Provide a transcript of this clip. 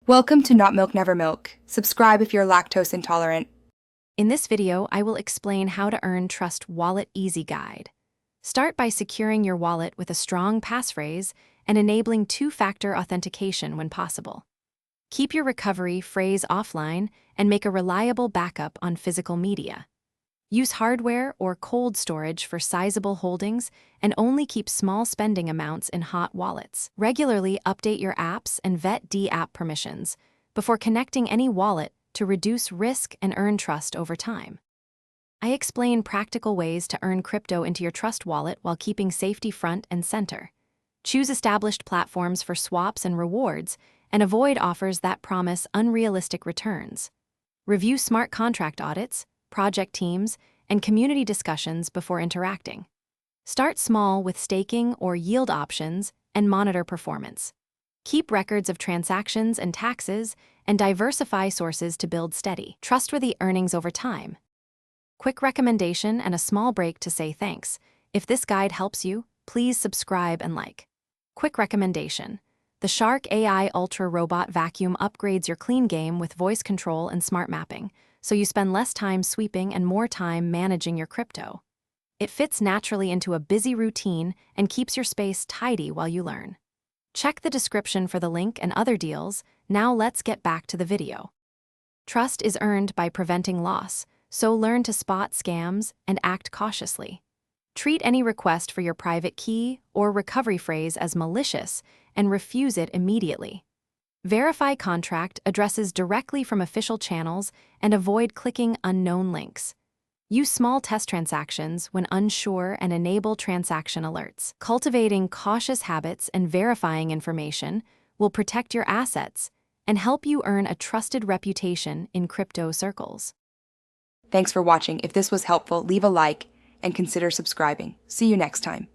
Welcome to Not Milk Never Milk. Subscribe if you're lactose intolerant. In this video, I will explain how to earn Trust Wallet Easy Guide. Start by securing your wallet with a strong passphrase and enabling two-factor authentication when possible. Keep your recovery phrase offline and make a reliable backup on physical media. Use hardware or cold storage for sizable holdings and only keep small spending amounts in hot wallets. Regularly update your apps and vet app permissions before connecting any wallet to reduce risk and earn trust over time. I explain practical ways to earn crypto into your Trust wallet while keeping safety front and center. Choose established platforms for swaps and rewards and avoid offers that promise unrealistic returns. Review smart contract audits, project teams, and community discussions before interacting. Start small with staking or yield options and monitor performance. Keep records of transactions and taxes and diversify sources to build steady, trustworthy earnings over time. Quick recommendation and a small break to say thanks. If this guide helps you, please subscribe and like. Quick recommendation. The Shark AI Ultra Robot Vacuum upgrades your clean game with voice control and smart mapping, so you spend less time sweeping and more time managing your crypto. It fits naturally into a busy routine and keeps your space tidy while you learn. Check the description for the link and other deals. Now let's get back to the video. Trust is earned by preventing loss, so learn to spot scams and act cautiously. Treat any request for your private key or recovery phrase as malicious and refuse it immediately. Verify contract addresses directly from official channels and avoid clicking unknown links. Use small test transactions when unsure and enable transaction alerts. Cultivating cautious habits and verifying information will protect your assets and help you earn a trusted reputation in crypto circles. Thanks for watching. If this was helpful, leave a like and consider subscribing. See you next time.